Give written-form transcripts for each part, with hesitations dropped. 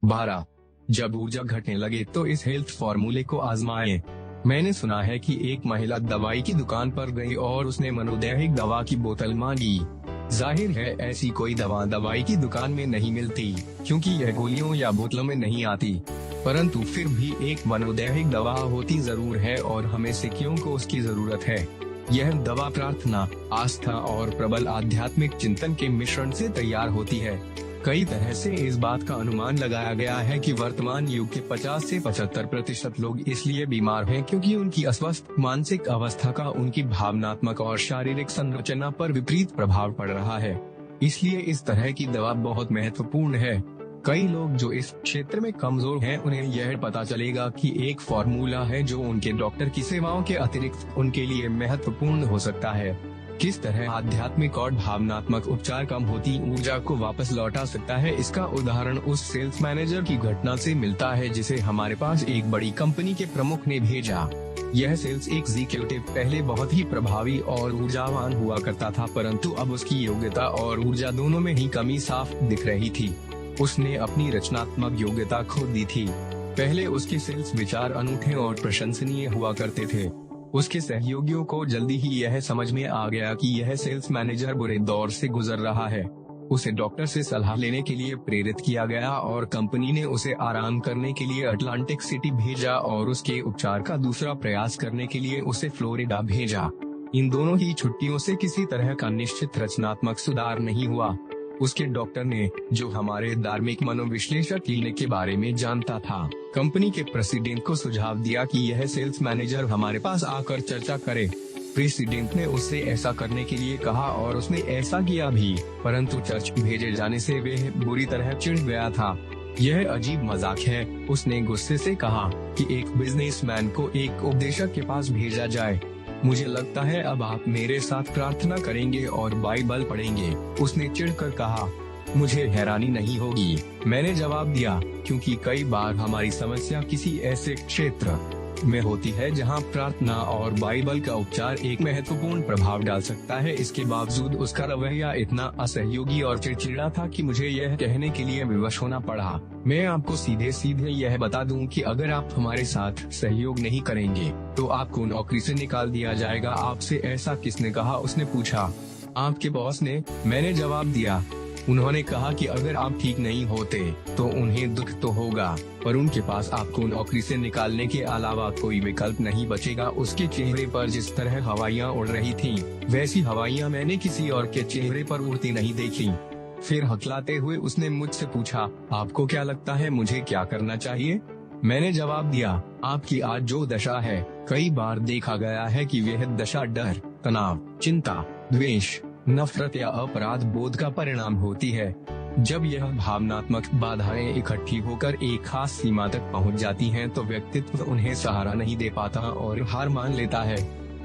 12. जब ऊर्जा घटने लगे तो इस हेल्थ फॉर्मूले को आजमाएं। मैंने सुना है कि एक महिला दवाई की दुकान पर गई और उसने मनोदैहिक दवा की बोतल मांगी। जाहिर है ऐसी कोई दवा दवाई की दुकान में नहीं मिलती, क्योंकि यह गोलियों या बोतलों में नहीं आती। परंतु फिर भी एक मनोदैहिक दवा होती जरूर है और हमें सिक्कियों को उसकी जरूरत है। यह दवा प्रार्थना, आस्था और प्रबल आध्यात्मिक चिंतन के मिश्रण से तैयार होती है। कई तरह से इस बात का अनुमान लगाया गया है कि वर्तमान युग के 50 से 75% लोग इसलिए बीमार हैं क्योंकि उनकी अस्वस्थ मानसिक अवस्था का उनकी भावनात्मक और शारीरिक संरचना पर विपरीत प्रभाव पड़ रहा है। इसलिए इस तरह की दवा बहुत महत्वपूर्ण है। कई लोग जो इस क्षेत्र में कमजोर हैं, उन्हें यह पता चलेगा कि एक फॉर्मूला है जो उनके डॉक्टर की सेवाओं के अतिरिक्त उनके लिए महत्वपूर्ण हो सकता है। किस तरह आध्यात्मिक और भावनात्मक उपचार कम होती ऊर्जा को वापस लौटा सकता है, इसका उदाहरण उस सेल्स मैनेजर की घटना से मिलता है जिसे हमारे पास एक बड़ी कंपनी के प्रमुख ने भेजा। यह सेल्स एग्जीक्यूटिव पहले बहुत ही प्रभावी और ऊर्जावान हुआ करता था, परंतु अब उसकी योग्यता और ऊर्जा दोनों में ही कमी साफ दिख रही थी। उसने अपनी रचनात्मक योग्यता खो दी थी। पहले उसके सेल्स विचार अनूठे और प्रशंसनीय हुआ करते थे। उसके सहयोगियों को जल्दी ही यह समझ में आ गया कि यह सेल्स मैनेजर बुरे दौर से गुजर रहा है। उसे डॉक्टर से सलाह लेने के लिए प्रेरित किया गया और कंपनी ने उसे आराम करने के लिए अटलांटिक सिटी भेजा और उसके उपचार का दूसरा प्रयास करने के लिए उसे फ्लोरिडा भेजा। इन दोनों ही छुट्टियों से किसी तरह का निश्चित रचनात्मक सुधार नहीं हुआ। उसके डॉक्टर ने, जो हमारे धार्मिक मनोविश्लेषक क्लिनिक के बारे में जानता था, कंपनी के प्रेसिडेंट को सुझाव दिया कि यह सेल्स मैनेजर हमारे पास आकर चर्चा करे। प्रेसिडेंट ने उससे ऐसा करने के लिए कहा और उसने ऐसा किया भी, परंतु चर्च भेजे जाने से वह बुरी तरह चिढ़ गया था। यह अजीब मजाक है, उसने गुस्से से कहा कि एक बिजनेसमैन को एक उपदेशक के पास भेजा जाए। मुझे लगता है अब आप मेरे साथ प्रार्थना करेंगे और बाइबल पढ़ेंगे, उसने चिढ़कर कहा। मुझे हैरानी नहीं होगी, मैंने जवाब दिया, क्योंकि कई बार हमारी समस्या किसी ऐसे क्षेत्र में होती है जहां प्रार्थना और बाइबल का उपचार एक महत्वपूर्ण प्रभाव डाल सकता है। इसके बावजूद उसका रवैया इतना असहयोगी और चिड़चिड़ा था कि मुझे यह कहने के लिए विवश होना पड़ा। मैं आपको सीधे सीधे यह बता दूं कि अगर आप हमारे साथ सहयोग नहीं करेंगे तो आपको नौकरी से निकाल दिया जाएगा। आपसे ऐसा किसने कहा, उसने पूछा। आपके बॉस ने, मैंने जवाब दिया। उन्होंने कहा कि अगर आप ठीक नहीं होते तो उन्हें दुख तो होगा, पर उनके पास आपको नौकरी से निकालने के अलावा कोई विकल्प नहीं बचेगा। उसके चेहरे पर जिस तरह हवाइयाँ उड़ रही थीं, वैसी हवाइयाँ मैंने किसी और के चेहरे पर उड़ती नहीं देखी। फिर हकलाते हुए उसने मुझसे पूछा, आपको क्या लगता है मुझे क्या करना चाहिए? मैंने जवाब दिया, आपकी आज जो दशा है, कई बार देखा गया है कि वह दशा डर, तनाव, चिंता, द्वेष, नफरत या अपराध बोध का परिणाम होती है। जब यह भावनात्मक बाधाएं इकट्ठी होकर एक खास सीमा तक पहुंच जाती हैं, तो व्यक्तित्व उन्हें सहारा नहीं दे पाता और हार मान लेता है।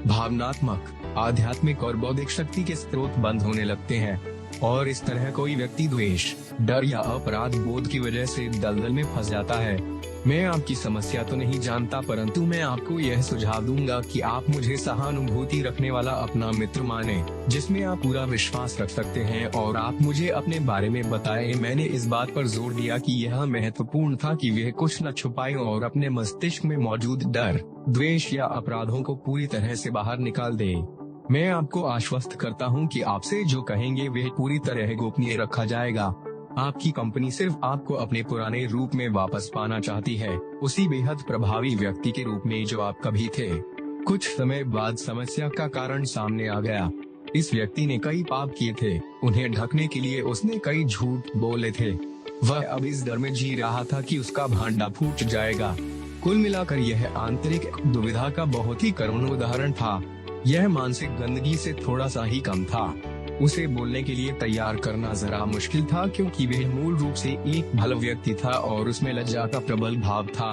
भावनात्मक, आध्यात्मिक और बौद्धिक शक्ति के स्रोत बंद होने लगते हैं और इस तरह कोई व्यक्ति द्वेष, डर या अपराध बोध की वजह से दलदल में फंस जाता है। मैं आपकी समस्या तो नहीं जानता, परंतु मैं आपको यह सुझाव दूंगा कि आप मुझे सहानुभूति रखने वाला अपना मित्र माने, जिसमें आप पूरा विश्वास रख सकते हैं, और आप मुझे अपने बारे में बताएं। मैंने इस बात पर जोर दिया कि यह महत्वपूर्ण था कि वह कुछ न छुपाए और अपने मस्तिष्क में मौजूद डर, द्वेष या अपराधों को पूरी तरह से बाहर निकाल दे। मैं आपको आश्वस्त करता हूं कि आपसे जो कहेंगे वह पूरी तरह गोपनीय रखा जाएगा। आपकी कंपनी सिर्फ आपको अपने पुराने रूप में वापस पाना चाहती है, उसी बेहद प्रभावी व्यक्ति के रूप में जो आप कभी थे। कुछ समय बाद समस्या का कारण सामने आ गया। इस व्यक्ति ने कई पाप किए थे, उन्हें ढकने के लिए उसने कई झूठ बोले थे। वह अब इस डर में जी रहा था कि उसका भांडा फूट जाएगा। कुल मिलाकर यह आंतरिक दुविधा का बहुत ही करुण उदाहरण था। यह मानसिक गंदगी से थोड़ा सा ही कम था। उसे बोलने के लिए तैयार करना जरा मुश्किल था, क्योंकि वह मूल रूप से एक भला व्यक्ति था और उसमें लज्जा का प्रबल भाव था।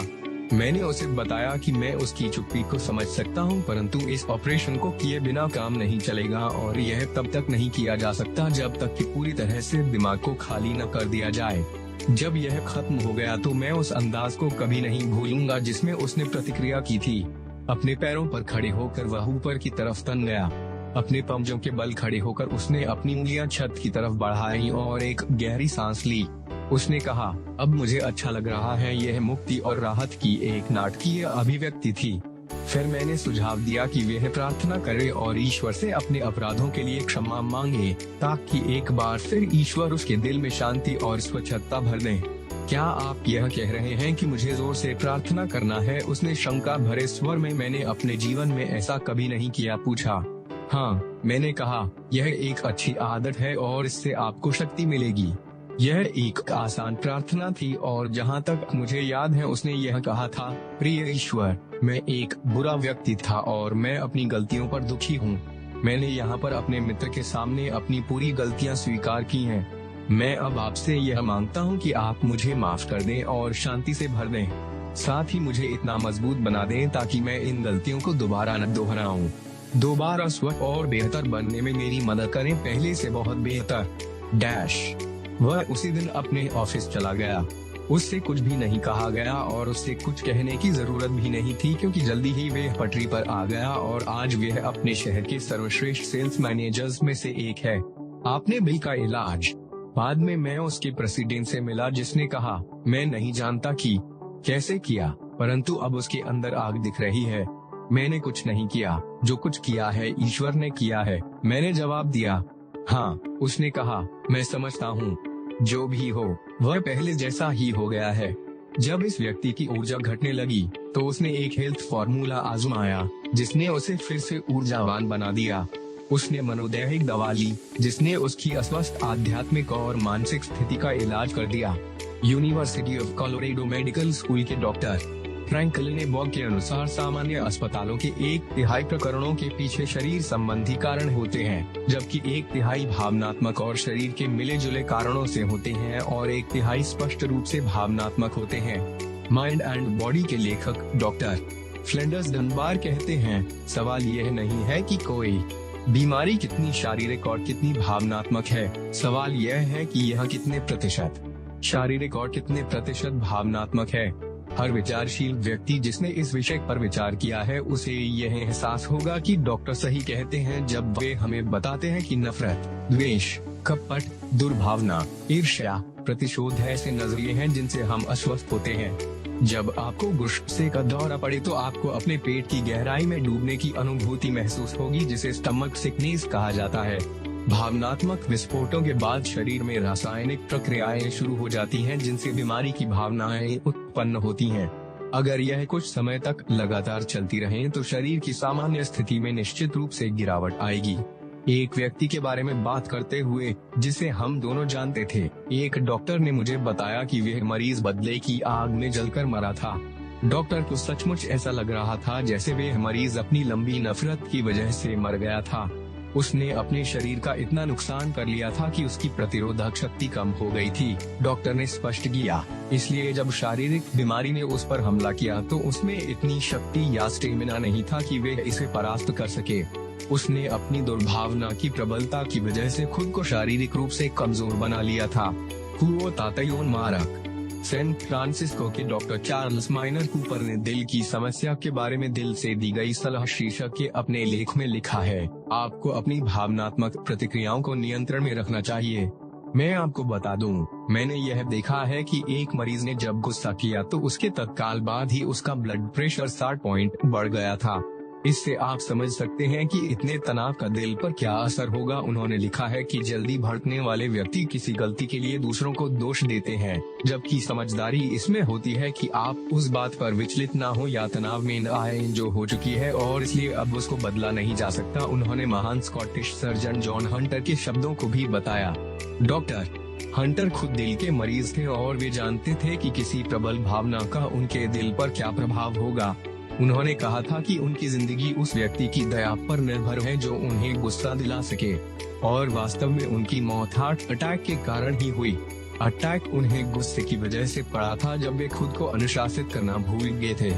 मैंने उसे बताया कि मैं उसकी चुप्पी को समझ सकता हूं, परंतु इस ऑपरेशन को किए बिना काम नहीं चलेगा और यह तब तक नहीं किया जा सकता जब तक कि पूरी तरह से दिमाग को खाली न कर दिया जाए। जब यह खत्म हो गया तो मैं उस अंदाज को कभी नहीं भूलूंगा जिसमें उसने प्रतिक्रिया की थी। अपने पैरों पर खड़े होकर वह ऊपर की तरफ तन गया। अपने पंजों के बल खड़े होकर उसने अपनी उंगलियां छत की तरफ बढ़ाई और एक गहरी सांस ली। उसने कहा, अब मुझे अच्छा लग रहा है, यह मुक्ति और राहत की एक नाटकीय अभिव्यक्ति थी। फिर मैंने सुझाव दिया कि वह प्रार्थना करे और ईश्वर से अपने अपराधों के लिए क्षमा मांगे, ताकि एक बार फिर ईश्वर उसके दिल में शांति और स्वच्छता भर दे। क्या आप यह कह रहे हैं कि मुझे जोर से प्रार्थना करना है? उसने शंका भरे स्वर में, मैंने अपने जीवन में ऐसा कभी नहीं किया, पूछा। हाँ, मैंने कहा, यह एक अच्छी आदत है और इससे आपको शक्ति मिलेगी। यह एक आसान प्रार्थना थी और जहाँ तक मुझे याद है उसने यह कहा था, प्रिय ईश्वर, मैं एक बुरा व्यक्ति था और मैं अपनी गलतियों पर दुखी हूँ। मैंने यहाँ पर अपने मित्र के सामने अपनी पूरी गलतियाँ स्वीकार की हैं। मैं अब आपसे यह मांगता हूँ कि आप मुझे माफ कर दें और शांति से भर दें। साथ ही मुझे इतना मजबूत बना दें ताकि मैं इन गलतियों को दोबारा न दोहराऊं। दोबारा स्वस्थ और बेहतर बनने में मेरी मदद करें, पहले से बहुत बेहतर। वह उसी दिन अपने ऑफिस चला गया। उससे कुछ भी नहीं कहा गया और उससे कुछ कहने की जरूरत भी नहीं थी, क्योंकि जल्दी ही वह पटरी पर आ गया और आज वह अपने शहर के सर्वश्रेष्ठ सेल्स मैनेजर्स में से एक है। आपने बिल का इलाज। बाद में मैं उसके प्रेसिडेंट से मिला, जिसने कहा, मैं नहीं जानता कि कैसे किया, परंतु अब उसके अंदर आग दिख रही है। मैंने कुछ नहीं किया, जो कुछ किया है ईश्वर ने किया है। मैंने जवाब दिया, हाँ। उसने कहा, मैं समझता हूँ, जो भी हो वह पहले जैसा ही हो गया है। जब इस व्यक्ति की ऊर्जा घटने लगी तो उसने एक हेल्थ फॉर्मूला आजमाया, जिसने उसे फिर से ऊर्जावान बना दिया। उसने मनोदैहिक दवा ली, जिसने उसकी अस्वस्थ आध्यात्मिक और मानसिक स्थिति का इलाज कर दिया। University of Colorado medical school के डॉक्टर फ्रैंक लिनेबॉग के अनुसार सामान्य अस्पतालों के 1/3 प्रकरणों के पीछे शरीर संबंधी कारण होते हैं, जबकि 1/3 भावनात्मक और शरीर के मिले जुले कारणों से होते हैं और 1/3 स्पष्ट रूप से भावनात्मक होते हैं। माइंड एंड बॉडी के लेखक डॉक्टर फ्लेंडर्स डनबार कहते हैं, सवाल यह नहीं है कि कोई बीमारी कितनी शारीरिक और कितनी भावनात्मक है, सवाल यह है कि यह कितने प्रतिशत शारीरिक और कितने प्रतिशत भावनात्मक है। हर विचारशील व्यक्ति जिसने इस विषय पर विचार किया है, उसे यह एहसास होगा कि डॉक्टर सही कहते हैं जब वे हमें बताते हैं कि नफरत, द्वेष, कपट, दुर्भावना, ईर्ष्या, प्रतिशोध ऐसे नजरिए हैं जिनसे हम अस्वस्थ होते हैं। जब आपको गुस्से का दौरा पड़े तो आपको अपने पेट की गहराई में डूबने की अनुभूति महसूस होगी, जिसे स्टमक सिकनेस कहा जाता है। भावनात्मक विस्फोटों के बाद शरीर में रासायनिक प्रक्रियाएं शुरू हो जाती हैं, जिनसे बीमारी की भावनाएं उत्पन्न होती हैं। अगर यह कुछ समय तक लगातार चलती रहे तो शरीर की सामान्य स्थिति में निश्चित रूप से गिरावट आएगी। एक व्यक्ति के बारे में बात करते हुए जिसे हम दोनों जानते थे, एक डॉक्टर ने मुझे बताया कि वह मरीज बदले की आग में जलकर मरा था। डॉक्टर को सचमुच ऐसा लग रहा था जैसे वह मरीज अपनी लंबी नफरत की वजह से मर गया था। उसने अपने शरीर का इतना नुकसान कर लिया था कि उसकी प्रतिरोधक शक्ति कम हो गई थी, डॉक्टर ने स्पष्ट किया। इसलिए जब शारीरिक बीमारी ने उस पर हमला किया तो उसमें इतनी शक्ति या स्टेमिना नहीं था कि वह इसे परास्त कर सके। उसने अपनी दुर्भावना की प्रबलता की वजह से खुद को शारीरिक रूप से कमजोर बना लिया था। हुओ तातयोन मारक। सैन फ्रांसिस्को के डॉक्टर चार्ल्स माइनर कूपर ने दिल की समस्या के बारे में दिल से दी गई सलाह शीर्षक के अपने लेख में लिखा है, आपको अपनी भावनात्मक प्रतिक्रियाओं को नियंत्रण में रखना चाहिए। मैं आपको बता दूं, मैंने यह देखा है कि एक मरीज ने जब गुस्सा किया तो उसके तत्काल बाद ही उसका ब्लड प्रेशर 60 पॉइंट बढ़ गया था। इससे आप समझ सकते हैं कि इतने तनाव का दिल पर क्या असर होगा। उन्होंने लिखा है कि जल्दी भड़कने वाले व्यक्ति किसी गलती के लिए दूसरों को दोष देते हैं, जबकि समझदारी इसमें होती है कि आप उस बात पर विचलित ना हो या तनाव में न आए जो हो चुकी है और इसलिए अब उसको बदला नहीं जा सकता। उन्होंने महान स्कॉटिश सर्जन जॉन हंटर के शब्दों को भी बताया। डॉक्टर हंटर खुद दिल के मरीज थे और वे जानते थे कि किसी प्रबल भावना का उनके दिल पर क्या प्रभाव होगा। उन्होंने कहा था कि उनकी जिंदगी उस व्यक्ति की दया पर निर्भर है जो उन्हें गुस्सा दिला सके, और वास्तव में उनकी मौत हार्ट अटैक के कारण ही हुई। अटैक उन्हें गुस्से की वजह से पड़ा था जब वे खुद को अनुशासित करना भूल गए थे।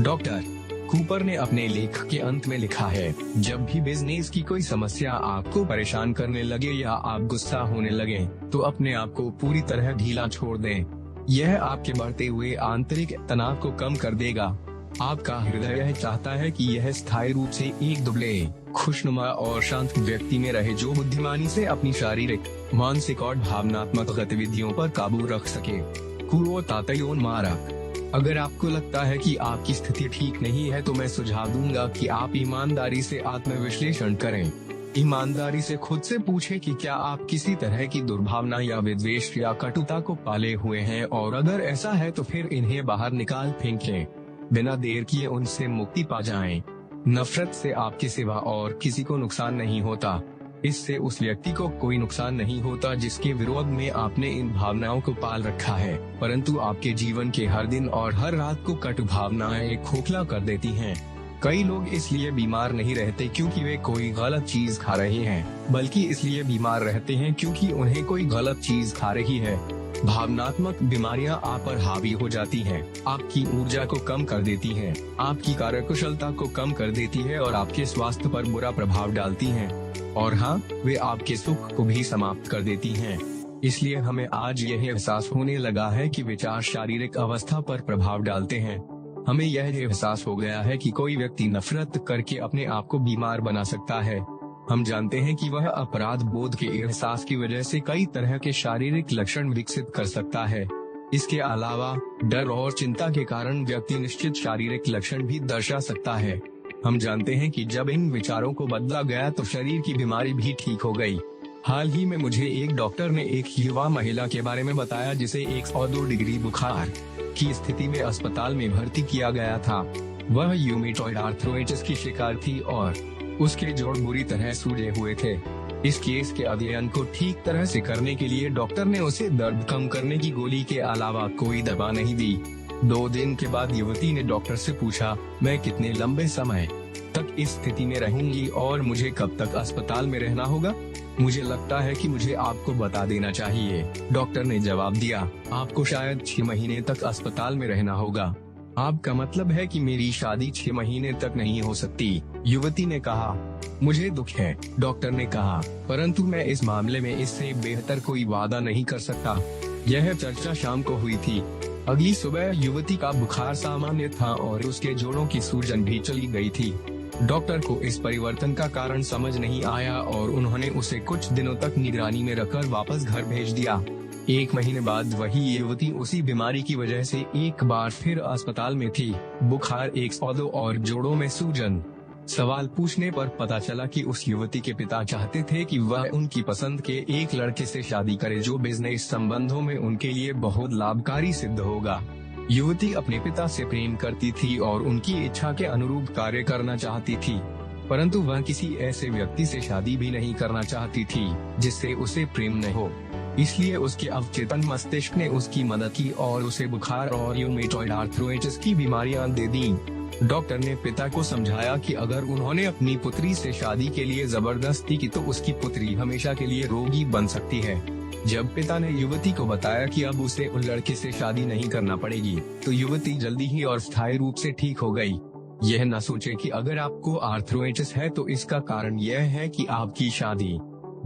डॉक्टर कूपर ने अपने लेख के अंत में लिखा है, जब भी बिजनेस की कोई समस्या आपको परेशान करने लगे या आप गुस्सा होने लगे तो अपने आप को पूरी तरह ढीला छोड़ दें। यह आपके बढ़ते हुए आंतरिक तनाव को कम कर देगा। आपका हृदय यह चाहता है कि यह स्थायी रूप से एक दुबले, खुशनुमा और शांत व्यक्ति में रहे जो बुद्धिमानी से अपनी शारीरिक, मानसिक और भावनात्मक गतिविधियों पर काबू रख सके। कुरो तातयोन मारक। अगर आपको लगता है कि आपकी स्थिति ठीक नहीं है तो मैं सुझाव दूंगा कि आप ईमानदारी से आत्मविश्लेषण करें। ईमानदारी से खुद से पूछें कि क्या आप किसी तरह की दुर्भावना या विद्वेष या कटुता को पाले हुए हैं, और अगर ऐसा है तो फिर इन्हें बाहर निकाल फेंकें। बिना देर किए उनसे मुक्ति पा जाएं। नफरत से आपके सिवा और किसी को नुकसान नहीं होता। इससे उस व्यक्ति को कोई नुकसान नहीं होता जिसके विरोध में आपने इन भावनाओं को पाल रखा है, परंतु आपके जीवन के हर दिन और हर रात को कटु भावनाएं खोखला कर देती हैं। कई लोग इसलिए बीमार नहीं रहते क्योंकि वे कोई गलत चीज खा रहे हैं, बल्कि इसलिए बीमार रहते हैं क्योंकि उन्हें कोई गलत चीज खा रही है। भावनात्मक बीमारियां आप पर हावी हो जाती हैं, आपकी ऊर्जा को कम कर देती हैं, आपकी कार्यकुशलता को कम कर देती है और आपके स्वास्थ्य पर बुरा प्रभाव डालती हैं। और हाँ, वे आपके सुख को भी समाप्त कर देती हैं। इसलिए हमें आज यह एहसास होने लगा है कि विचार शारीरिक अवस्था पर प्रभाव डालते हैं। हमें यह एहसास हो गया है कि कोई व्यक्ति नफरत करके अपने आप को बीमार बना सकता है। हम जानते हैं कि वह अपराध बोध के एहसास की वजह से कई तरह के शारीरिक लक्षण विकसित कर सकता है। इसके अलावा डर और चिंता के कारण व्यक्ति निश्चित शारीरिक लक्षण भी दर्शा सकता है। हम जानते हैं कि जब इन विचारों को बदला गया तो शरीर की बीमारी भी ठीक हो गई। हाल ही में मुझे एक डॉक्टर ने एक युवा महिला के बारे में बताया जिसे 102 डिग्री बुखार की स्थिति में अस्पताल में भर्ती किया गया था। वह यूमेटॉइड आर्थराइटिस की शिकार थी और उसके जोड़ बुरी तरह सूजे हुए थे। इस केस के अध्ययन को ठीक तरह से करने के लिए डॉक्टर ने उसे दर्द कम करने की गोली के अलावा कोई दवा नहीं दी। 2 दिन के बाद युवती ने डॉक्टर से पूछा, मैं कितने लंबे समय तक इस स्थिति में रहूंगी और मुझे कब तक अस्पताल में रहना होगा? मुझे लगता है कि मुझे आपको बता देना चाहिए। डॉक्टर ने जवाब दिया, आपको शायद 6 महीने तक अस्पताल में रहना होगा। आपका मतलब है कि मेरी शादी 6 महीने तक नहीं हो सकती? युवती ने कहा, मुझे दुख है। डॉक्टर ने कहा, परंतु मैं इस मामले में इससे बेहतर कोई वादा नहीं कर सकता। यह चर्चा शाम को हुई थी। अगली सुबह युवती का बुखार सामान्य था और उसके जोड़ों की सूजन भी चली गई थी। डॉक्टर को इस परिवर्तन का कारण समझ नहीं आया और उन्होंने उसे कुछ दिनों तक निगरानी में रखकर वापस घर भेज दिया। 1 महीने बाद वही युवती उसी बीमारी की वजह से एक बार फिर अस्पताल में थी। बुखार 102 और जोड़ों में सूजन। सवाल पूछने पर पता चला कि उस युवती के पिता चाहते थे कि वह उनकी पसंद के एक लड़के से शादी करे जो बिजनेस संबंधों में उनके लिए बहुत लाभकारी सिद्ध होगा। युवती अपने पिता से प्रेम करती थी और उनकी इच्छा के अनुरूप कार्य करना चाहती थी, परंतु वह किसी ऐसे व्यक्ति से शादी भी नहीं करना चाहती थी जिससे उसे प्रेम न हो। इसलिए उसके अवचेतन मस्तिष्क ने उसकी मदद की और उसे बुखार और यूमेटॉइड आर्थराइटिस की बीमारियां दे दी। डॉक्टर ने पिता को समझाया कि अगर उन्होंने अपनी पुत्री से शादी के लिए जबरदस्ती की तो उसकी पुत्री हमेशा के लिए रोगी बन सकती है। जब पिता ने युवती को बताया कि अब उसे उन लड़के से शादी नहीं करना पड़ेगी, तो युवती जल्दी ही और स्थायी रूप से ठीक हो गई। यह न सोचे कि अगर आपको आर्थराइटिस है तो इसका कारण यह है कि आपकी शादी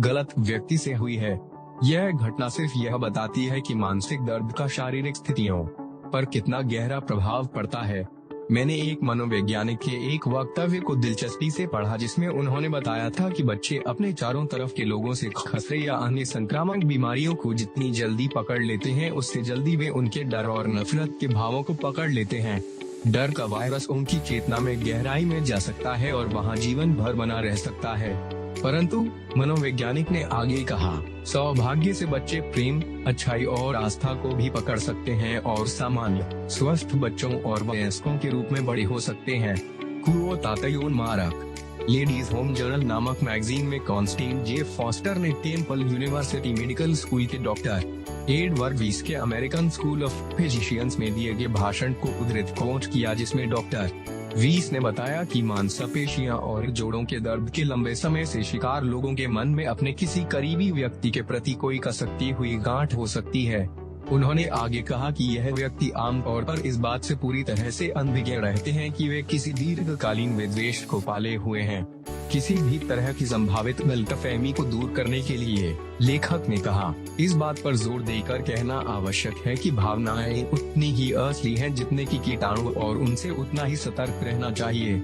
गलत व्यक्ति से हुई है। यह घटना सिर्फ यह बताती है कि मानसिक दर्द का शारीरिक स्थितियों पर कितना गहरा प्रभाव पड़ता है। मैंने एक मनोवैज्ञानिक के एक वक्तव्य को दिलचस्पी से पढ़ा जिसमें उन्होंने बताया था कि बच्चे अपने चारों तरफ के लोगों से खसरे या अन्य संक्रामक बीमारियों को जितनी जल्दी पकड़ लेते हैं उससे जल्दी वे उनके डर और नफरत के भावों को पकड़ लेते हैं। डर का वायरस उनकी चेतना में गहराई में जा सकता है और वहां जीवन भर बना रह सकता है। परंतु मनोवैज्ञानिक ने आगे कहा, सौभाग्य से बच्चे प्रेम, अच्छाई और आस्था को भी पकड़ सकते हैं और सामान्य स्वस्थ बच्चों और वयस्कों के रूप में बड़े हो सकते हैं। कुरो तातयोन मारक। लेडीज होम जर्नल नामक मैगजीन में कॉन्स्टेंट जे फॉस्टर ने टेम्पल यूनिवर्सिटी मेडिकल स्कूल के डॉक्टर एडवर्ड वीस के अमेरिकन स्कूल ऑफ फिजिशियंस में दिए गए भाषण को उद्धृत कोट किया, जिसमें डॉक्टर वीस ने बताया कि मांसपेशियां और जोड़ों के दर्द के लंबे समय से शिकार लोगों के मन में अपने किसी करीबी व्यक्ति के प्रति कोई कसकती हुई गांठ हो सकती है। उन्होंने आगे कहा कि यह व्यक्ति आमतौर पर इस बात से पूरी तरह से अनभिज्ञ रहते हैं कि वे किसी दीर्घकालीन विद्वेष को पाले हुए हैं। किसी भी तरह की संभावित गलतफहमी को दूर करने के लिए लेखक ने कहा, इस बात पर जोर देकर कहना आवश्यक है कि भावनाएं उतनी ही असली हैं जितने की कीटाणु और उनसे उतना ही सतर्क रहना चाहिए।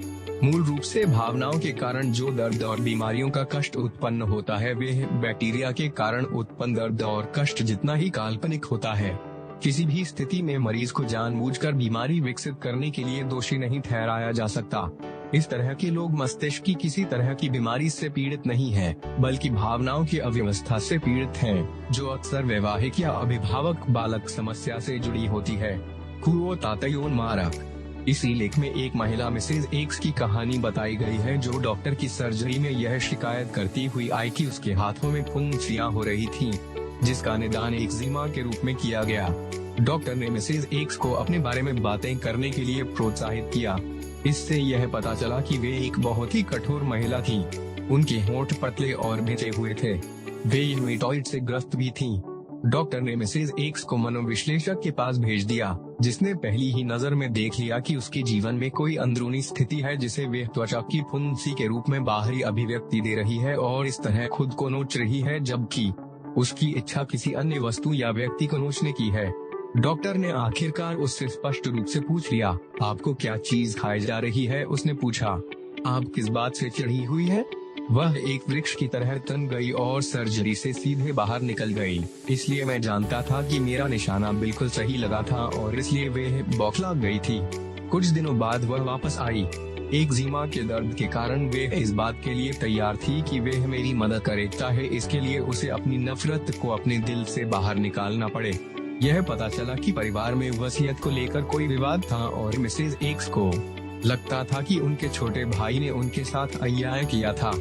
मूल रूप से भावनाओं के कारण जो दर्द और बीमारियों का कष्ट उत्पन्न होता है वे बैक्टीरिया के कारण उत्पन्न दर्द और कष्ट जितना ही काल्पनिक होता है। किसी भी स्थिति में मरीज को जानबूझकर बीमारी विकसित करने के लिए दोषी नहीं ठहराया जा सकता। इस तरह के लोग मस्तिष्क की किसी तरह की बीमारी से पीड़ित नहीं हैं, बल्कि भावनाओं की अव्यवस्था से पीड़ित हैं, जो अक्सर वैवाहिक या अभिभावक बालक समस्या से जुड़ी होती है। कुओ तातयोन मारक। इसी लेख में एक महिला मिसेज एक्स की कहानी बताई गई है, जो डॉक्टर की सर्जरी में यह शिकायत करती हुई आई कि उसके हाथों में फुंसियां हो रही थीं, जिसका निदान एक्जिमा के रूप में किया गया। डॉक्टर ने मिसेज एक्स को अपने बारे में बातें करने के लिए प्रोत्साहित किया। इससे यह पता चला कि वे एक बहुत ही कठोर महिला थीं। उनके होंठ पतले और भिजे हुए थे। वे यूमेटॉइड से ग्रस्त भी थीं। डॉक्टर ने मिसेज एक्स को मनोविश्लेषक के पास भेज दिया, जिसने पहली ही नजर में देख लिया कि उसके जीवन में कोई अंदरूनी स्थिति है जिसे वे त्वचा की फुंसी के रूप में बाहरी अभिव्यक्ति दे रही है और इस तरह खुद को नोच रही है, जबकि उसकी इच्छा किसी अन्य वस्तु या व्यक्ति को नोचने की है। डॉक्टर ने आखिरकार उससे स्पष्ट रूप से पूछ लिया, आपको क्या चीज खाई जा रही है? उसने पूछा, आप किस बात से चिढ़ी हुई है? वह एक वृक्ष की तरह तन गई और सर्जरी से सीधे बाहर निकल गई। इसलिए मैं जानता था कि मेरा निशाना बिल्कुल सही लगा था और इसलिए वे बौखला गई थी। कुछ दिनों बाद वह वापस आई। एक्जिमा के दर्द के कारण वे इस बात के लिए तैयार थी कि वे मेरी मदद करे, चाहे इसके लिए उसे अपनी नफरत को अपने दिल से बाहर निकालना पड़े। यह पता चला कि परिवार में वसीयत को लेकर कोई विवाद था और मिसेज एक्स को लगता था कि उनके छोटे भाई ने उनके साथ अन्याय किया था।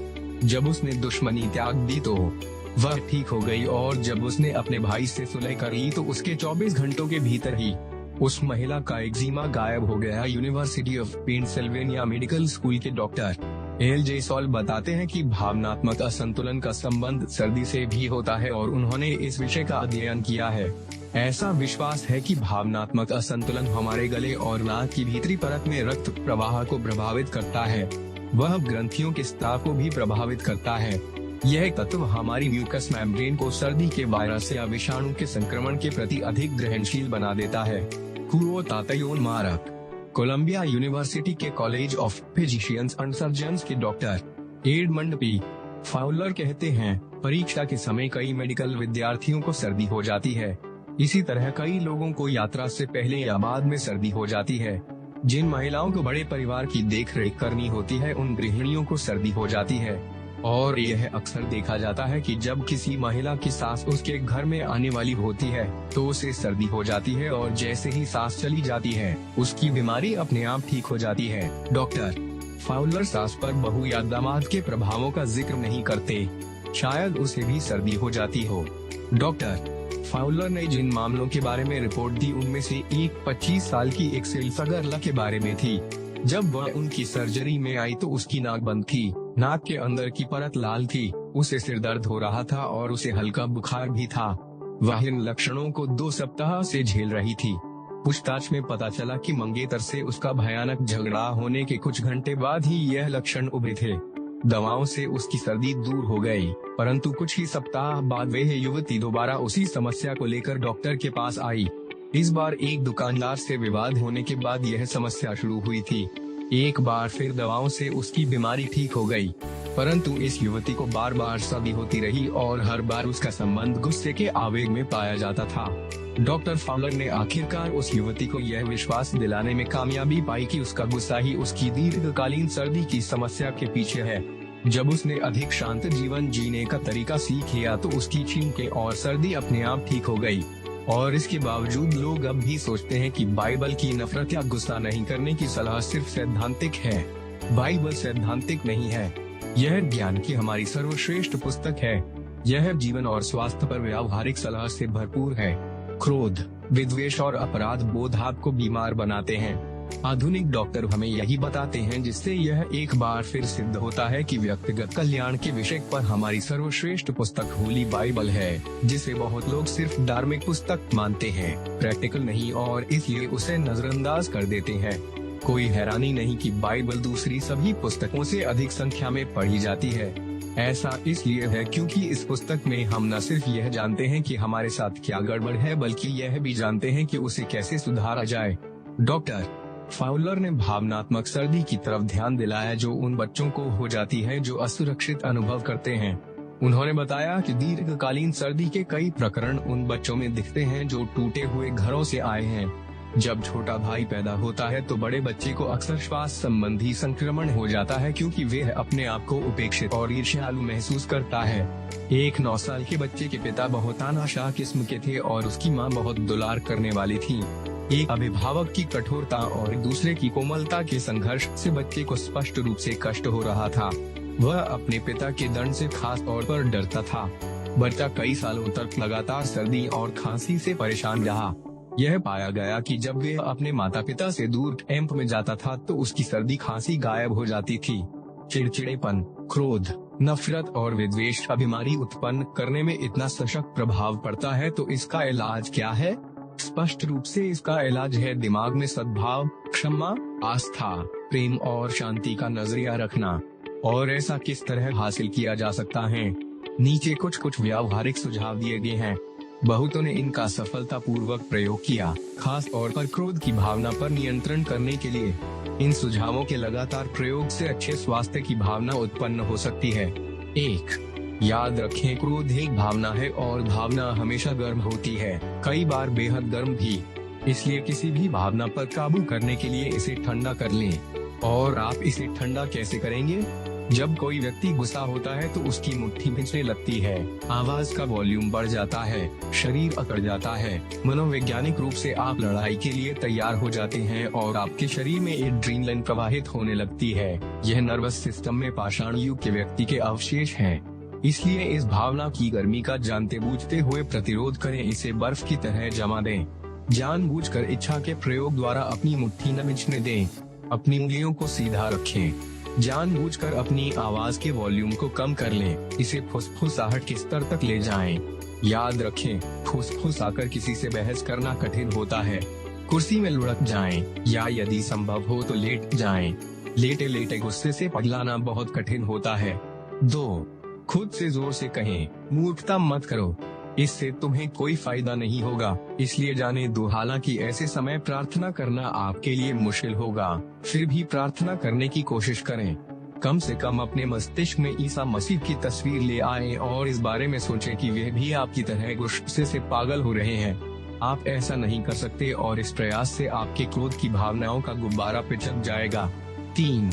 जब उसने दुश्मनी त्याग दी तो वह ठीक हो गई और जब उसने अपने भाई से सुलह करी तो उसके 24 घंटों के भीतर ही उस महिला का एक्जिमा गायब हो गया। University of Pennsylvania medical school के डॉक्टर एल जे सॉल बताते हैं कि भावनात्मक असंतुलन का संबंध सर्दी से भी होता है और उन्होंने इस विषय का अध्ययन किया है। ऐसा विश्वास है कि भावनात्मक असंतुलन हमारे गले और नाक की भीतरी परत में रक्त प्रवाह को प्रभावित करता है। वह ग्रंथियों के स्त्राव को भी प्रभावित करता है। यह तत्व हमारी म्यूकस मेम्ब्रेन को सर्दी के वायरस या विषाणु के संक्रमण के प्रति अधिक ग्रहणशील बना देता है। कुओ तातयोन मारक। कोलंबिया यूनिवर्सिटी के college of physicians and surgeons के डॉक्टर एडमंड पी फाउलर कहते हैं, परीक्षा के समय कई मेडिकल विद्यार्थियों को सर्दी हो जाती है। इसी तरह कई लोगों को यात्रा से पहले या बाद में सर्दी हो जाती है। जिन महिलाओं को बड़े परिवार की देखरेख करनी होती है उन गृहिणियों को सर्दी हो जाती है और यह अक्सर देखा जाता है कि जब किसी महिला की सास उसके घर में आने वाली होती है तो उसे सर्दी हो जाती है और जैसे ही सास चली जाती है उसकी बीमारी अपने आप ठीक हो जाती है। डॉक्टर फाउलर सास पर बहू या दामाद के प्रभावों का जिक्र नहीं करते, शायद उसे भी सर्दी हो जाती हो। डॉक्टर फाउलर ने जिन मामलों के बारे में रिपोर्ट दी उनमें से एक 25 साल की एक सेल्सा गर्ल के बारे में थी। जब वह उनकी सर्जरी में आई तो उसकी नाक बंद थी, नाक के अंदर की परत लाल थी, उसे सिर दर्द हो रहा था और उसे हल्का बुखार भी था। वह इन लक्षणों को 2 सप्ताह से झेल रही थी। पूछताछ में पता चला कि मंगेतर से उसका भयानक झगड़ा होने के कुछ घंटे बाद ही यह लक्षण उभरे थे। दवाओं से उसकी सर्दी दूर हो गई, परंतु कुछ ही सप्ताह बाद वह युवती दोबारा उसी समस्या को लेकर डॉक्टर के पास आई। इस बार एक दुकानदार से विवाद होने के बाद यह समस्या शुरू हुई थी। एक बार फिर दवाओं से उसकी बीमारी ठीक हो गई, परंतु इस युवती को बार बार सर्दी होती रही और हर बार उसका संबंध गुस्से के आवेग में पाया जाता था। डॉक्टर फाउलर ने आखिरकार उस युवती को यह विश्वास दिलाने में कामयाबी पाई कि उसका गुस्सा ही उसकी दीर्घकालीन सर्दी की समस्या के पीछे है। जब उसने अधिक शांत जीवन जीने का तरीका सीख लिया तो उसकी छींकें और सर्दी अपने आप ठीक हो गई। और इसके बावजूद लोग अब भी सोचते हैं कि बाइबल की नफरत या गुस्सा नहीं करने की सलाह सिर्फ सैद्धांतिक है। बाइबल सैद्धांतिक नहीं है, यह ज्ञान की हमारी सर्वश्रेष्ठ पुस्तक है। यह जीवन और स्वास्थ्य पर व्यावहारिक सलाह से भरपूर है। क्रोध, विद्वेष और अपराध बोध आपको बीमार बनाते हैं। आधुनिक डॉक्टर हमें यही बताते हैं, जिससे यह एक बार फिर सिद्ध होता है कि व्यक्तिगत कल्याण के विषय पर हमारी सर्वश्रेष्ठ पुस्तक होली बाइबल है, जिसे बहुत लोग सिर्फ धार्मिक पुस्तक मानते हैं, प्रैक्टिकल नहीं, और इसलिए उसे नजरअंदाज कर देते हैं। कोई हैरानी नहीं कि बाइबल दूसरी सभी पुस्तकों से अधिक संख्या में पढ़ी जाती है। ऐसा इसलिए है क्योंकि इस पुस्तक में हम न सिर्फ यह जानते हैं कि हमारे साथ क्या गड़बड़ है, बल्कि यह भी जानते हैं कि उसे कैसे सुधारा जाए। डॉक्टर फाउलर ने भावनात्मक सर्दी की तरफ ध्यान दिलाया जो उन बच्चों को हो जाती है जो असुरक्षित अनुभव करते हैं। उन्होंने बताया कि दीर्घकालीन सर्दी के कई प्रकरण उन बच्चों में दिखते हैं जो टूटे हुए घरों से आए हैं। जब छोटा भाई पैदा होता है तो बड़े बच्चे को अक्सर श्वास संबंधी संक्रमण हो जाता है क्योंकि वह अपने आप को उपेक्षित और ईर्ष्यालु महसूस करता है। एक 9 साल के बच्चे के पिता बहुत तानाशाह किस्म के थे और उसकी मां बहुत दुलार करने वाली थी। एक अभिभावक की कठोरता और दूसरे की कोमलता के संघर्ष से बच्चे को स्पष्ट रूप से कष्ट हो रहा था। वह अपने पिता के दंड से खास तौर पर डरता था। बच्चा कई सालों तक लगातार सर्दी और खांसी से परेशान रहा। यह पाया गया कि जब वह अपने माता पिता से दूर कैंप में जाता था तो उसकी सर्दी खांसी गायब हो जाती थी। चिड़चिड़ेपन, क्रोध, नफरत और विद्वेष का बीमारी उत्पन्न करने में इतना सशक्त प्रभाव पड़ता है, तो इसका इलाज क्या है? स्पष्ट रूप से इसका इलाज है दिमाग में सद्भाव, क्षमा, आस्था, प्रेम और शांति का नजरिया रखना। और ऐसा किस तरह हासिल किया जा सकता है? नीचे कुछ व्यावहारिक सुझाव दिए गए हैं। बहुतों ने इनका सफलतापूर्वक प्रयोग किया, खास तौर पर क्रोध की भावना पर नियंत्रण करने के लिए। इन सुझावों के लगातार प्रयोग से अच्छे स्वास्थ्य की भावना उत्पन्न हो सकती है। 1. याद रखें, क्रोध एक भावना है और भावना हमेशा गर्म होती है, कई बार बेहद गर्म भी। इसलिए किसी भी भावना पर काबू करने के लिए इसे ठंडा कर लें। और आप इसे ठंडा कैसे करेंगे? जब कोई व्यक्ति गुस्सा होता है तो उसकी मुट्ठी भिंचने लगती है, आवाज का वॉल्यूम बढ़ जाता है, शरीर अकड़ जाता है। मनोवैज्ञानिक रूप से आप लड़ाई के लिए तैयार हो जाते हैं और आपके शरीर में एड्रेनलिन प्रवाहित होने लगती है। यह नर्वस सिस्टम में पाषाण युग के व्यक्ति के अवशेष हैं। इसलिए इस भावना की गर्मी का जानते बूझते हुए प्रतिरोध करें, इसे बर्फ की तरह जमा दें। जानबूझकर इच्छा के प्रयोग द्वारा अपनी मुट्ठी न भिंचने दें। अपनी उंगलियों को सीधा रखें। जानबूझकर अपनी आवाज के वॉल्यूम को कम कर लें, इसे फुसफुसाहट के स्तर तक ले जाएं। याद रखें, फुसफुसाकर किसी से बहस करना कठिन होता है। कुर्सी में लुढ़क जाएं, या यदि संभव हो तो लेट जाएं। लेटे लेटे गुस्से से पगलाना बहुत कठिन होता है। 2. खुद से जोर से कहें, मूर्खता मत करो, इससे तुम्हें कोई फायदा नहीं होगा, इसलिए जाने दो। हालांकि ऐसे समय प्रार्थना करना आपके लिए मुश्किल होगा, फिर भी प्रार्थना करने की कोशिश करें। कम से कम अपने मस्तिष्क में ईसा मसीह की तस्वीर ले आएं और इस बारे में सोचें कि वे भी आपकी तरह गुस्से से पागल हो रहे हैं। आप ऐसा नहीं कर सकते और इस प्रयास से आपके क्रोध की भावनाओं का गुब्बारा पिचक जाएगा। 3.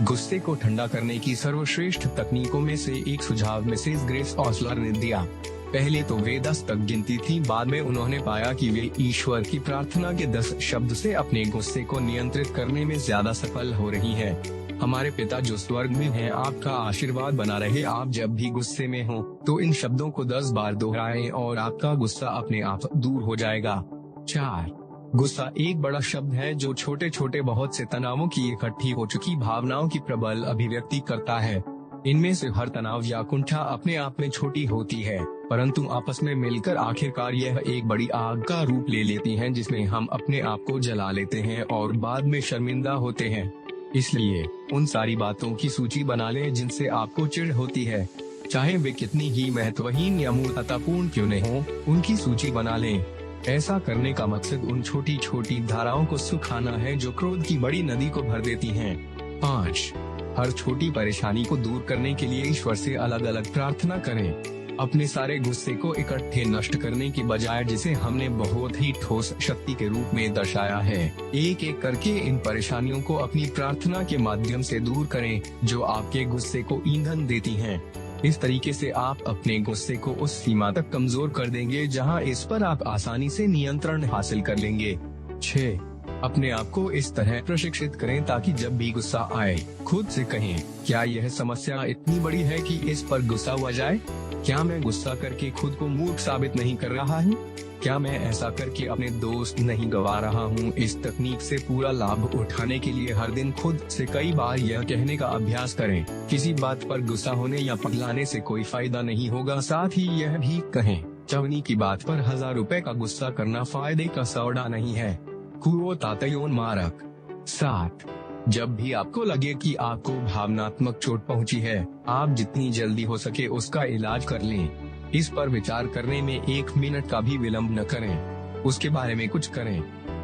गुस्से को ठंडा करने की सर्वश्रेष्ठ तकनीकों में से एक सुझाव मिसेस ग्रेस ऑसलर ने दिया। पहले तो वे 10 तक गिनती थी, बाद में उन्होंने पाया कि वे ईश्वर की प्रार्थना के 10 शब्द से अपने गुस्से को नियंत्रित करने में ज्यादा सफल हो रही हैं। हमारे पिता जो स्वर्ग में हैं, आपका आशीर्वाद बना रहे। आप जब भी गुस्से में हो तो इन शब्दों को 10 बार दोहराएं और आपका गुस्सा अपने आप दूर हो जाएगा। 4. गुस्सा एक बड़ा शब्द है जो छोटे छोटे बहुत से तनावों की इकट्ठी हो चुकी भावनाओं की प्रबल अभिव्यक्ति करता है। इनमें से हर तनाव या कुंठा अपने आप में छोटी होती है, परंतु आपस में मिलकर आखिरकार यह एक बड़ी आग का रूप ले लेती हैं, जिसमें हम अपने आप को जला लेते हैं और बाद में शर्मिंदा होते हैं। इसलिए उन सारी बातों की सूची बना लें जिनसे आपको चिढ़ होती है, चाहे वे कितनी ही महत्वहीन या मूर्खतापूर्ण क्यों न हो, उनकी सूची बना लें। ऐसा करने का मकसद उन छोटी छोटी धाराओं को सुखाना है जो क्रोध की बड़ी नदी को भर देती हैं। 5. हर छोटी परेशानी को दूर करने के लिए ईश्वर से अलग अलग प्रार्थना करें। अपने सारे गुस्से को इकट्ठे नष्ट करने की बजाय, जिसे हमने बहुत ही ठोस शक्ति के रूप में दर्शाया है, एक एक करके इन परेशानियों को अपनी प्रार्थना के माध्यम से दूर करें जो आपके गुस्से को ईंधन देती हैं। इस तरीके से आप अपने गुस्से को उस सीमा तक कमजोर कर देंगे जहां इस पर आप आसानी से नियंत्रण हासिल कर लेंगे। 6. अपने आप को इस तरह प्रशिक्षित करें ताकि जब भी गुस्सा आए, खुद से कहें, क्या यह समस्या इतनी बड़ी है कि इस पर गुस्सा हुआ जाए? क्या मैं गुस्सा करके खुद को मूर्ख साबित नहीं कर रहा हूँ? क्या मैं ऐसा करके अपने दोस्त नहीं गवा रहा हूँ? इस तकनीक से पूरा लाभ उठाने के लिए हर दिन खुद से कई बार यह कहने का अभ्यास करें, किसी बात पर गुस्सा होने या पगलाने से कोई फायदा नहीं होगा। साथ ही यह भी कहें, चवनी की बात पर 1000 रुपए का गुस्सा करना फायदे का सौदा नहीं है। कुओ तातयोन मारक। 7. जब भी आपको लगे कि आपको भावनात्मक चोट पहुंची है, आप जितनी जल्दी हो सके उसका इलाज कर लें। इस पर विचार करने में 1 मिनट का भी विलंब न करें। उसके बारे में कुछ करें।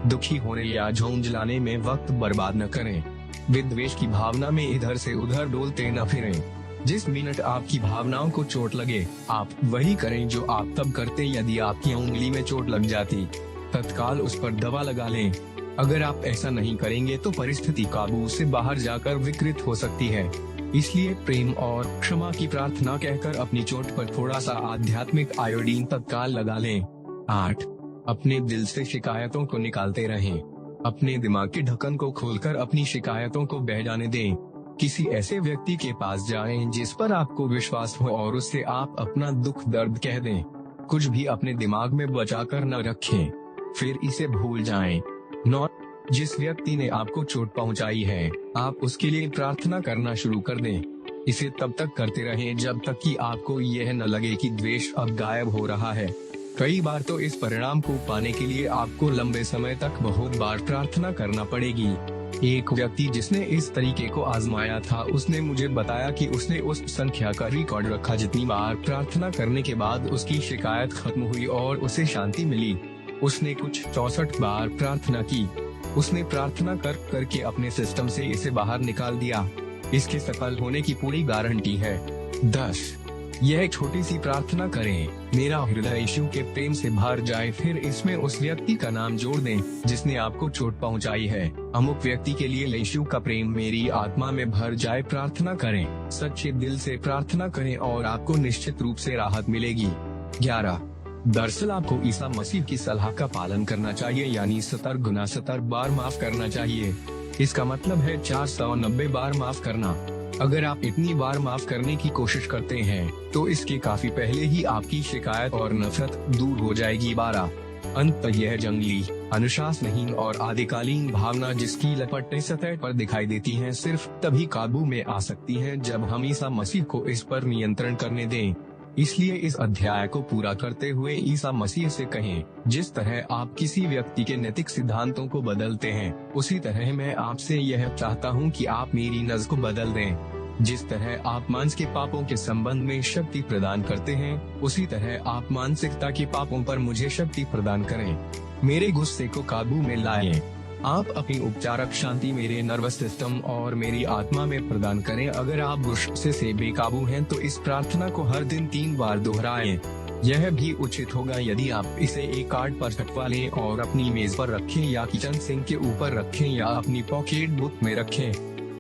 दुखी होने या झुंझलाने में वक्त बर्बाद न करें। विद्वेष की भावना में इधर से उधर डोलते न फिरें। जिस मिनट आपकी भावनाओं को चोट लगे, आप वही करें जो आप तब करते यदि आपकी उंगली में चोट लग जाती। तत्काल उस पर दवा लगा लें। अगर आप ऐसा नहीं करेंगे तो परिस्थिति काबू से बाहर जाकर विकृत हो सकती है। इसलिए प्रेम और क्षमा की प्रार्थना कहकर अपनी चोट पर थोड़ा सा आध्यात्मिक आयोडीन तत्काल लगा लें। 8. अपने दिल से शिकायतों को निकालते रहें। अपने दिमाग के ढक्कन को खोलकर अपनी शिकायतों को बह जाने दें। किसी ऐसे व्यक्ति के पास जाएं जिस पर आपको विश्वास हो और उससे आप अपना दुख दर्द कह दें। कुछ भी अपने दिमाग में बचा कर न रखें, फिर इसे भूल जाएं। 9. जिस व्यक्ति ने आपको चोट पहुंचाई है, आप उसके लिए प्रार्थना करना शुरू कर दें। इसे तब तक करते रहें जब तक कि आपको यह न लगे कि द्वेष अब गायब हो रहा है। कई बार तो इस परिणाम को पाने के लिए आपको लंबे समय तक बहुत बार प्रार्थना करना पड़ेगी। एक व्यक्ति जिसने इस तरीके को आजमाया था, उसने मुझे बताया कि उसने उस संख्या का रिकॉर्ड रखा जितनी बार प्रार्थना करने के बाद उसकी शिकायत खत्म हुई और उसे शांति मिली। उसने कुछ 64 बार प्रार्थना की। उसने प्रार्थना करके अपने सिस्टम से इसे बाहर निकाल दिया। इसके सफल होने की पूरी गारंटी है। 10. यह छोटी सी प्रार्थना करें, मेरा हृदय यीशु के प्रेम से भर जाए, फिर इसमें उस व्यक्ति का नाम जोड़ दें जिसने आपको चोट पहुंचाई है। अमुक व्यक्ति के लिए यीशु का प्रेम मेरी आत्मा में भर जाए प्रार्थना करें। सच्चे दिल से प्रार्थना करें और आपको निश्चित रूप से राहत मिलेगी। 11. दरअसल आपको ईसा मसीह की सलाह का पालन करना चाहिए, यानी 70 गुना 70 बार माफ करना चाहिए। इसका मतलब है 490 बार माफ करना। अगर आप इतनी बार माफ करने की कोशिश करते हैं, तो इसके काफी पहले ही आपकी शिकायत और नफरत दूर हो जाएगी। 12. अंततः यह जंगली, अनुशासनहीन और आदिकालीन भावना जिसकी लपटें सतह पर दिखाई देती हैं, सिर्फ तभी काबू में आ सकती हैं जब हम ईसा मसीह को इस पर नियंत्रण करने दें। इसलिए इस अध्याय को पूरा करते हुए ईसा मसीह से कहें, जिस तरह आप किसी व्यक्ति के नैतिक सिद्धांतों को बदलते हैं, उसी तरह मैं आपसे यह चाहता हूं कि आप मेरी नज़र को बदल दें। जिस तरह आप मांस के पापों के संबंध में शक्ति प्रदान करते हैं, उसी तरह आप मानसिकता के पापों पर मुझे शक्ति प्रदान करें। मेरे गुस्से को काबू में लाएं। आप अपनी उपचारक शांति मेरे नर्वस सिस्टम और मेरी आत्मा में प्रदान करें। अगर आप गुस्से से बेकाबू हैं तो इस प्रार्थना को हर दिन 3 बार दोहराएं। यह भी उचित होगा यदि आप इसे एक कार्ड पर छपवा लें और अपनी मेज पर रखें या किचन सिंक के ऊपर रखें या अपनी पॉकेट बुक में रखें।